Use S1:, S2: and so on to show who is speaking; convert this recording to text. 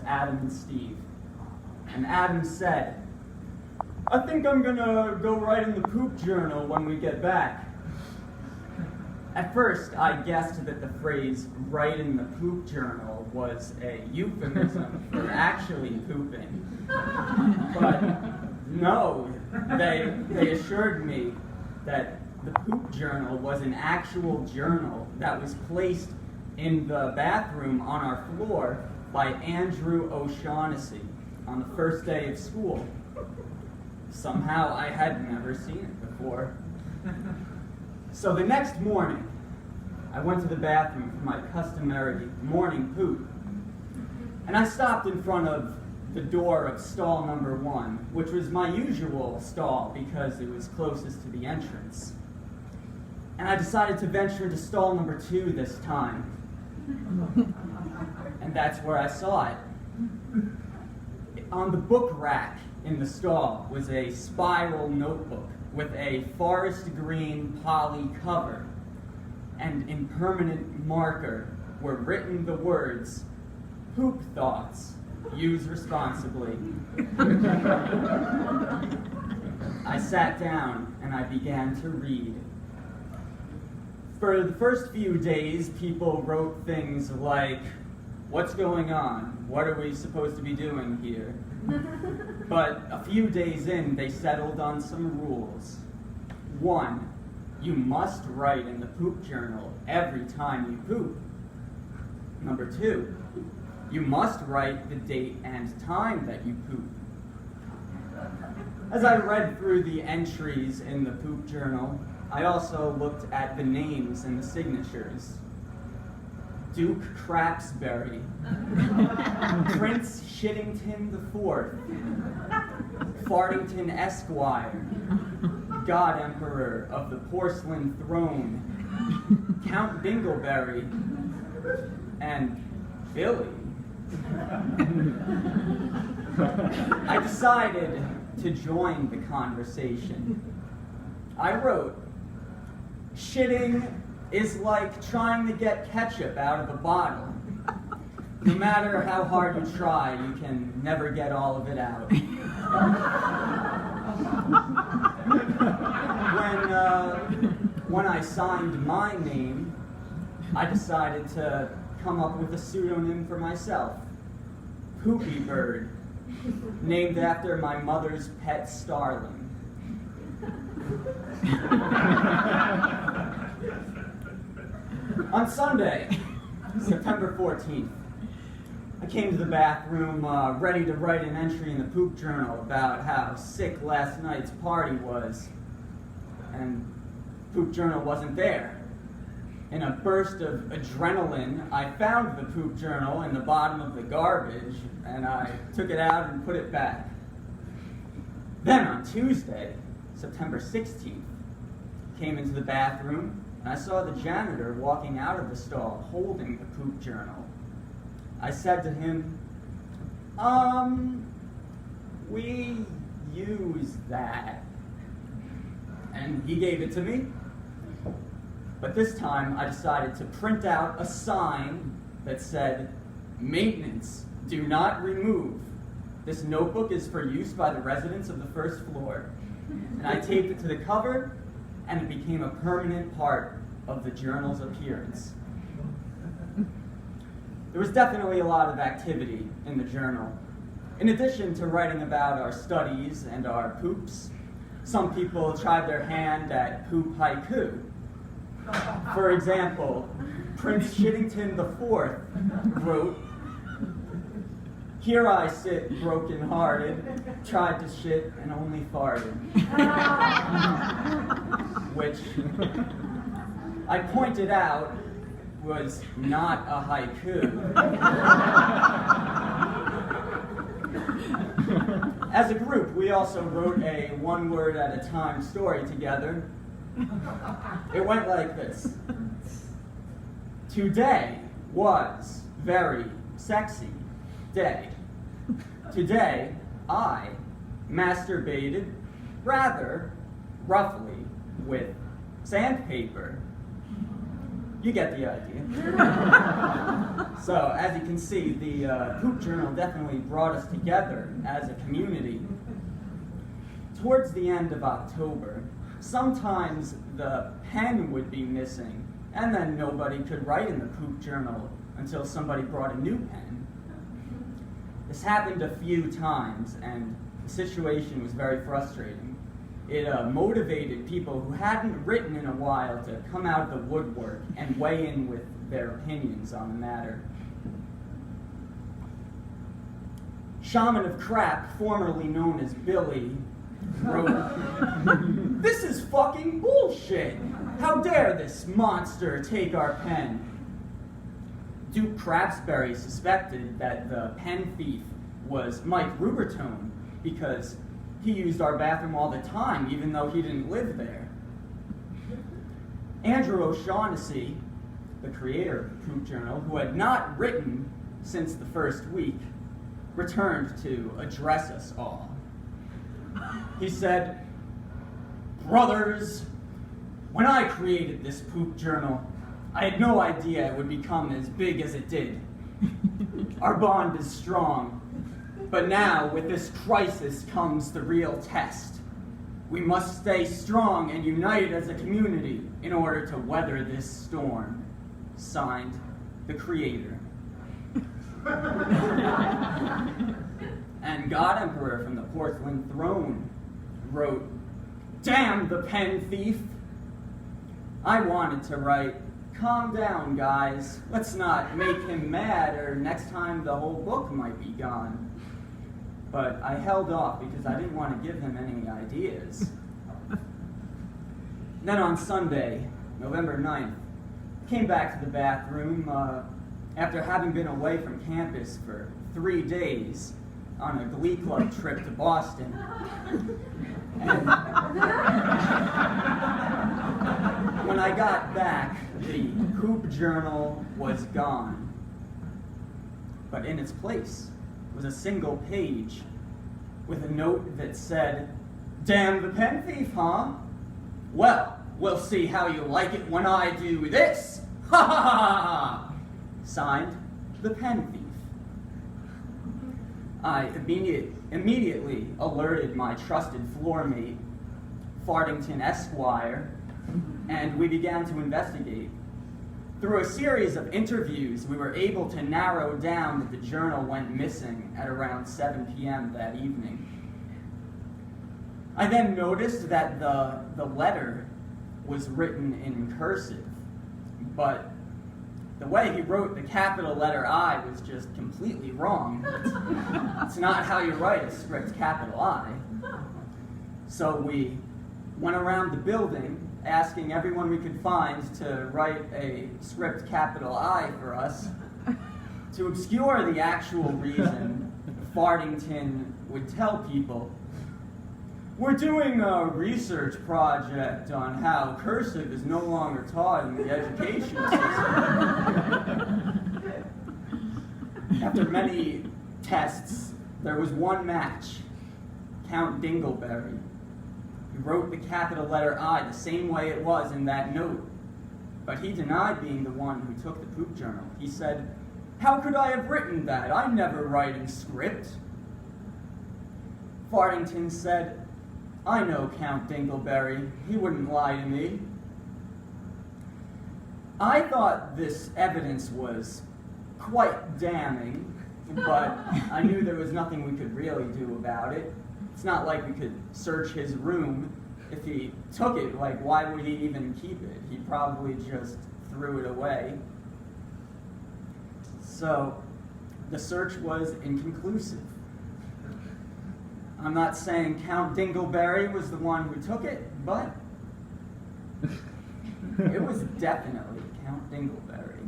S1: Adam and Steve. And Adam said, "I think I'm gonna go write in the poop journal when we get back." At first, I guessed that the phrase "write in the poop journal" was a euphemism for actually pooping. But no, they assured me that the poop journal was an actual journal that was placed in the bathroom on our floor by Andrew O'Shaughnessy on the first day of school. Somehow I had never seen it before. So the next morning, I went to the bathroom for my customary morning poop, and I stopped in front of the door of stall number 1, which was my usual stall because it was closest to the entrance. And I decided to venture into stall number 2 this time. And that's where I saw it. On the book rack in the stall was a spiral notebook with a forest green poly cover, and in permanent marker were written the words, "Poop thoughts, use responsibly." I sat down and I began to read. For the first few days, people wrote things like, "What's going on? What are we supposed to be doing here?" But a few days in, they settled on some rules. 1, you must write in the poop journal every time you poop. Number 2, you must write the date and time that you poop. As I read through the entries in the poop journal, I also looked at the names and the signatures. Duke Crapsbury, Prince Shittington IV, Fartington Esquire, God Emperor of the Porcelain Throne, Count Dingleberry, and Billy. I decided to join the conversation. I wrote, "Shitting is like trying to get ketchup out of a bottle. No matter how hard you try, you can never get all of it out." When I signed my name, I decided to come up with a pseudonym for myself, Poopy Bird, named after my mother's pet starling. On Sunday, September 14th, I came to the bathroom ready to write an entry in the poop journal about how sick last night's party was, and poop journal wasn't there. In a burst of adrenaline, I found the poop journal in the bottom of the garbage, and I took it out and put it back. Then on Tuesday, September 16th, came into the bathroom, and I saw the janitor walking out of the stall holding the poop journal. I said to him, "We use that." And he gave it to me. But this time I decided to print out a sign that said, "Maintenance, do not remove. This notebook is for use by the residents of the first floor." And I taped it to the cover, and it became a permanent part of the journal's appearance. There was definitely a lot of activity in the journal. In addition to writing about our studies and our poops, some people tried their hand at poop haiku. For example, Prince Shittington IV wrote, "Here I sit broken-hearted, tried to shit and only farted," which I pointed out was not a haiku. As a group, we also wrote a one-word-at-a-time story together. It went like this. Today was very sexy day. Today, I masturbated rather roughly with sandpaper. You get the idea. So, as you can see, the Poop Journal definitely brought us together as a community. Towards the end of October, sometimes the pen would be missing, and then nobody could write in the Poop Journal until somebody brought a new pen. This happened a few times, and the situation was very frustrating. It motivated people who hadn't written in a while to come out of the woodwork and weigh in with their opinions on the matter. Shaman of Crap, formerly known as Billy, wrote, "This is fucking bullshit! How dare this monster take our pen?" Duke Crabsberry suspected that the pen thief was Mike Rubertone because he used our bathroom all the time, even though he didn't live there. Andrew O'Shaughnessy, the creator of the Poop Journal, who had not written since the first week, returned to address us all. He said, "Brothers, when I created this Poop Journal, I had no idea it would become as big as it did. Our bond is strong, but now with this crisis comes the real test. We must stay strong and united as a community in order to weather this storm." Signed, the creator. And God Emperor from the Porcelain Throne wrote, "Damn the pen thief." I wanted to write, "Calm down, guys. Let's not make him mad, or next time the whole book might be gone." But I held off because I didn't want to give him any ideas. Then on Sunday, November 9th, I came back to the bathroom after having been away from campus for 3 days on a Glee Club trip to Boston. And when I got back, the Poop Journal was gone. But in its place was a single page with a note that said, "Damn the pen thief, huh? Well, we'll see how you like it when I do this. Ha ha ha ha ha." Signed, the pen thief. I immediately alerted my trusted floor mate, Fartington Esquire, and we began to investigate. Through a series of interviews, we were able to narrow down that the journal went missing at around 7 p.m. that evening. I then noticed that the letter was written in cursive, but the way he wrote the capital letter I was just completely wrong. It's not how you write a script capital I. So we went around the building asking everyone we could find to write a script capital I for us to obscure the actual reason Fartington would tell people, "We're doing a research project on how cursive is no longer taught in the education system." After many tests, there was one match, Count Dingleberry. He wrote the capital letter I the same way it was in that note, but he denied being the one who took the Poop Journal. He said, "How could I have written that? I never write in script." Fartington said, "I know Count Dingleberry. He wouldn't lie to me." I thought this evidence was quite damning, but I knew there was nothing we could really do about it. It's not like we could search his room. If he took it, like, why would he even keep it? He probably just threw it away. So the search was inconclusive. I'm not saying Count Dingleberry was the one who took it, but it was definitely Count Dingleberry.